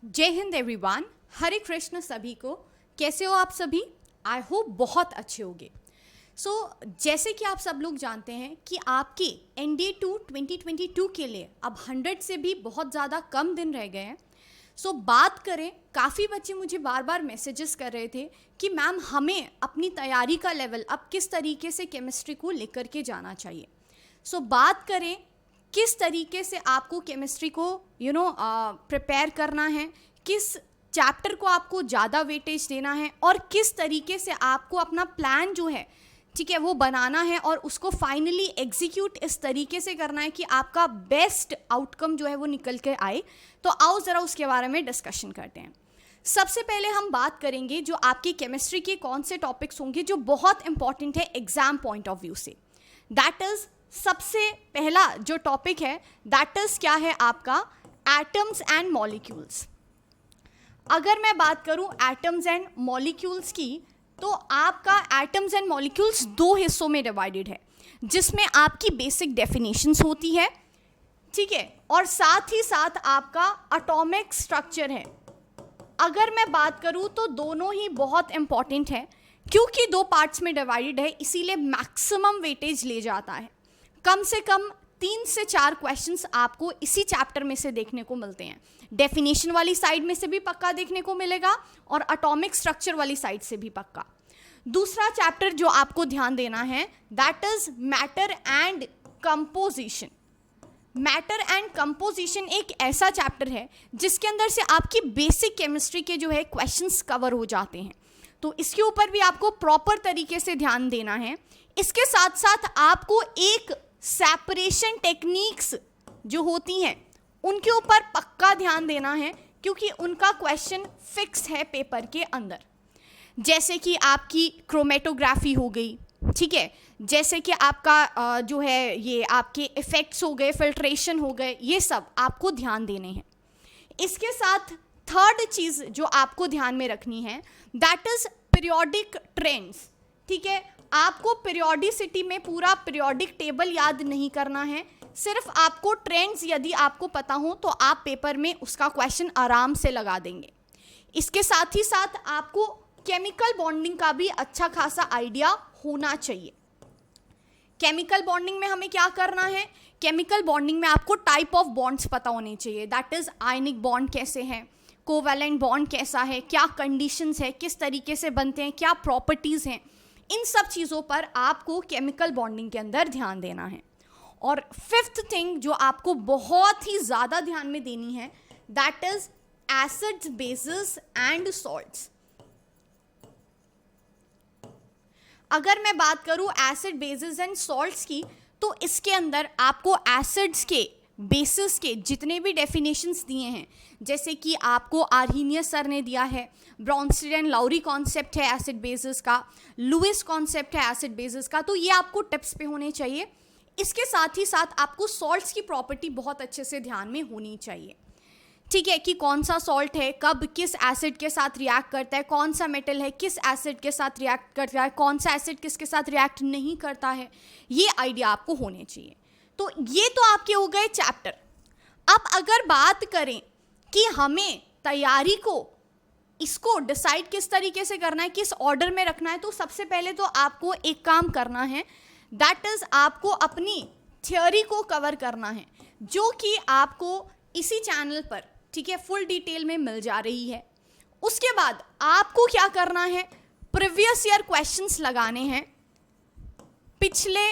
जय हिंद एवरीवन, हरे कृष्ण सभी को। कैसे हो आप सभी? आई होप बहुत अच्छे होंगे। जैसे कि आप सब लोग जानते हैं कि आपके NDA 2 2022 के लिए अब 100 से भी बहुत ज़्यादा कम दिन रह गए हैं। बात करें, काफ़ी बच्चे मुझे बार बार मैसेजेस कर रहे थे कि मैम हमें अपनी तैयारी का लेवल अब किस तरीके से केमिस्ट्री को लेकर के जाना चाहिए। बात करें किस तरीके से आपको केमिस्ट्री को प्रिपेयर करना है, किस चैप्टर को आपको ज़्यादा वेटेज देना है और किस तरीके से आपको अपना प्लान जो है, ठीक है, वो बनाना है और उसको फाइनली एग्जीक्यूट इस तरीके से करना है कि आपका बेस्ट आउटकम जो है वो निकल के आए। तो आओ ज़रा उसके बारे में डिस्कशन करते हैं। सबसे पहले हम बात करेंगे जो आपकी केमिस्ट्री के कौन से टॉपिक्स होंगे जो बहुत इंपॉर्टेंट है एग्जाम पॉइंट ऑफ व्यू से। दैट इज़ सबसे पहला जो टॉपिक है दैट इज क्या है आपका एटम्स एंड मॉलिक्यूल्स। अगर मैं बात करूं एटम्स एंड मॉलिक्यूल्स की, तो आपका एटम्स एंड मॉलिक्यूल्स दो हिस्सों में डिवाइडेड है, जिसमें आपकी बेसिक डेफिनेशंस होती है, ठीक है, और साथ ही साथ आपका एटॉमिक स्ट्रक्चर है। अगर मैं बात करूं तो दोनों ही बहुत इंपॉर्टेंट है, क्योंकि दो पार्ट्स में डिवाइडेड है इसीलिए मैक्सिमम वेटेज ले जाता है। कम से कम 3 से 4 क्वेश्चंस आपको इसी चैप्टर में से देखने को मिलते हैं। डेफिनेशन वाली साइड में से भी पक्का देखने को मिलेगा और एटॉमिक स्ट्रक्चर वाली साइड से भी पक्का। दूसरा चैप्टर जो आपको ध्यान देना है that is matter and composition. Matter and composition एक ऐसा चैप्टर है जिसके अंदर से आपकी बेसिक केमिस्ट्री के जो है क्वेश्चंस कवर हो जाते हैं, तो इसके ऊपर भी आपको प्रॉपर तरीके से ध्यान देना है। इसके साथ साथ आपको एक सेपरेशन टेक्निक्स जो होती हैं उनके ऊपर पक्का ध्यान देना है, क्योंकि उनका क्वेश्चन फिक्स है पेपर के अंदर। जैसे कि आपकी क्रोमेटोग्राफी हो गई, ठीक है, जैसे कि आपका जो है ये आपके इफेक्ट्स हो गए, फिल्ट्रेशन हो गए, ये सब आपको ध्यान देने हैं। इसके साथ थर्ड चीज़ जो आपको ध्यान में रखनी है दैट इज पीरियोडिक ट्रेंड्स, ठीक है। आपको पीरियोडिसिटी में पूरा पीरियोडिक टेबल याद नहीं करना है, सिर्फ आपको ट्रेंड्स यदि आपको पता हो तो आप पेपर में उसका क्वेश्चन आराम से लगा देंगे। इसके साथ ही साथ आपको केमिकल बॉन्डिंग का भी अच्छा खासा आइडिया होना चाहिए। केमिकल बॉन्डिंग में हमें क्या करना है, केमिकल बॉन्डिंग में आपको टाइप ऑफ बॉन्ड्स पता होने चाहिए। दैट इज आयनिक बॉन्ड कैसे हैं, कोवैलेंट बॉन्ड कैसा है, क्या कंडीशंस है, किस तरीके से बनते हैं, क्या प्रॉपर्टीज़ हैं, इन सब चीज़ों पर आपको केमिकल बॉन्डिंग के अंदर ध्यान देना है। और फिफ्थ थिंग जो आपको बहुत ही ज़्यादा ध्यान में देनी है that is acids, basis and salts. अगर मैं बात करूं एसिड, बेसिस एंड सॉल्ट्स की, तो इसके अंदर आपको एसिड्स के, बेसिस के जितने भी डेफिनेशंस दिए हैं, जैसे कि आपको आर्हीनियस सर ने दिया है, ब्रॉन्स्टेड एंड लाउरी कॉन्सेप्ट है एसिड बेसिस का, लुइस कॉन्सेप्ट है एसिड बेसिस का, तो ये आपको टिप्स पे होने चाहिए। इसके साथ ही साथ आपको सॉल्ट्स की प्रॉपर्टी बहुत अच्छे से ध्यान में होनी चाहिए, ठीक है, कि कौन सा सॉल्ट है, कब किस एसिड के साथ रिएक्ट करता है, कौन सा मेटल है किस एसिड के साथ रिएक्ट करता है, कौन सा एसिड किसके साथ रिएक्ट नहीं करता है, ये आइडिया आपको होने चाहिए। तो ये तो आपके हो गए चैप्टर। अब अगर बात करें कि हमें तैयारी को, इसको डिसाइड किस तरीके से करना है, किस ऑर्डर में रखना है, तो सबसे पहले तो आपको एक काम करना है दैट इज आपको अपनी थ्योरी को कवर करना है, जो कि आपको इसी चैनल पर, ठीक है, फुल डिटेल में मिल जा रही है। उसके बाद आपको क्या करना है, प्रीवियस ईयर क्वेश्चंस लगाने हैं पिछले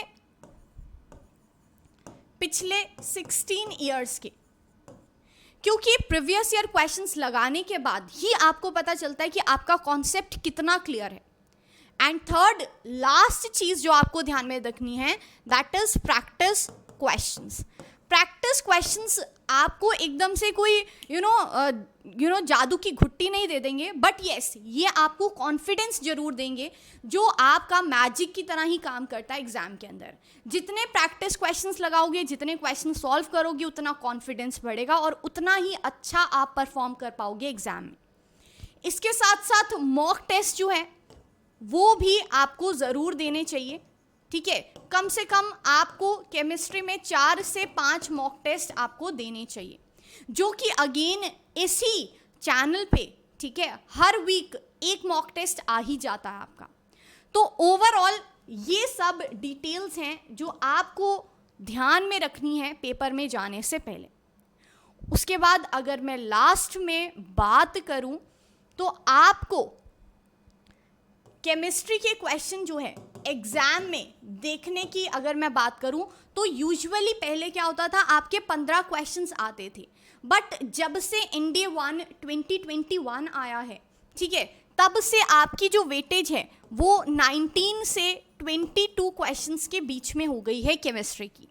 16 ईयर्स के, क्योंकि प्रीवियस ईयर क्वेश्चंस लगाने के बाद ही आपको पता चलता है कि आपका कॉन्सेप्ट कितना क्लियर है। एंड थर्ड लास्ट चीज जो आपको ध्यान में रखनी है that is practice questions. Practice questions आपको एकदम से कोई जादू की घुट्टी नहीं दे देंगे, बट येस ये आपको कॉन्फिडेंस जरूर देंगे, जो आपका मैजिक की तरह ही काम करता है एग्जाम के अंदर। जितने प्रैक्टिस क्वेश्चंस लगाओगे, जितने क्वेश्चन सॉल्व करोगे, उतना कॉन्फिडेंस बढ़ेगा और उतना ही अच्छा आप परफॉर्म कर पाओगे एग्जाम में। इसके साथ साथ मॉक टेस्ट जो है वो भी आपको ज़रूर देने चाहिए, ठीक है, कम से कम आपको केमिस्ट्री में 4 से 5 मॉक टेस्ट आपको देने चाहिए, जो कि अगेन इसी चैनल पे, ठीक है, हर वीक एक मॉक टेस्ट आ ही जाता है आपका। तो ओवरऑल ये सब डिटेल्स हैं जो आपको ध्यान में रखनी है पेपर में जाने से पहले। उसके बाद अगर मैं लास्ट में बात करूं तो आपको केमिस्ट्री के क्वेश्चन जो है एग्जाम में देखने की अगर मैं बात करूं तो यूजुअली पहले क्या होता था, आपके 15 क्वेश्चंस आते थे, बट जब से इंडिया 1 2021 आया है, ठीक है, तब से आपकी जो वेटेज है वो 19 से 22 क्वेश्चंस के बीच में हो गई है केमिस्ट्री की।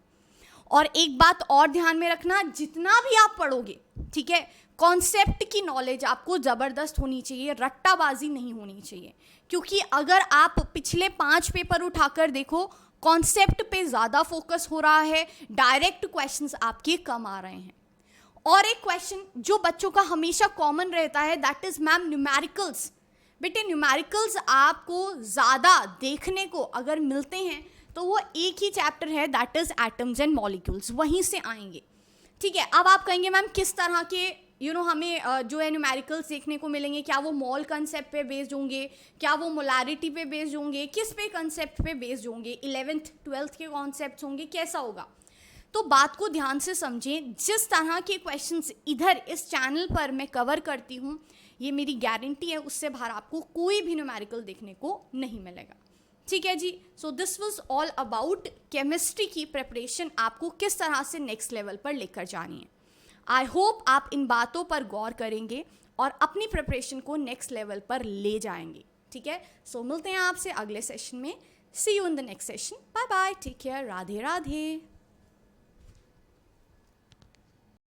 और एक बात और ध्यान में रखना, जितना भी आप पढ़ोगे, ठीक है, कॉन्सेप्ट की नॉलेज आपको ज़बरदस्त होनी चाहिए, रट्टाबाजी नहीं होनी चाहिए, क्योंकि अगर आप पिछले 5 पेपर उठाकर देखो, कॉन्सेप्ट पे ज़्यादा फोकस हो रहा है, डायरेक्ट क्वेश्चंस आपके कम आ रहे हैं। और एक क्वेश्चन जो बच्चों का हमेशा कॉमन रहता है, दैट इज़ मैम न्यूमेरिकल्स। बेटे न्यूमेरिकल्स आपको ज़्यादा देखने को अगर मिलते हैं तो वो एक ही चैप्टर है, that is atoms and molecules, वहीं से आएंगे, ठीक है। अब आप कहेंगे मैम किस तरह के हमें जो है न्यूमेरिकल्स देखने को मिलेंगे, क्या वो मॉल कंसेप्ट पे बेस्ड होंगे, क्या वो मोलैरिटी पे बेस्ड होंगे, किस पे कंसेप्ट पे बेस्ड होंगे, 11th 12th के कॉन्सेप्ट्स होंगे, कैसा होगा? तो बात को ध्यान से समझें, जिस तरह के क्वेश्चंस इधर इस चैनल पर मैं कवर करती हूँ, ये मेरी गारंटी है, उससे बाहर आपको कोई भी न्यूमेरिकल देखने को नहीं मिलेगा, ठीक है जी। So this was all about chemistry की प्रिपरेशन, आपको किस तरह से नेक्स्ट लेवल पर लेकर जानी है। आई होप आप इन बातों पर गौर करेंगे और अपनी प्रिपरेशन को नेक्स्ट लेवल पर ले जाएंगे, ठीक है। सो मिलते हैं आपसे अगले सेशन में। See you in the next session. Bye bye, take care, Radhe Radhe.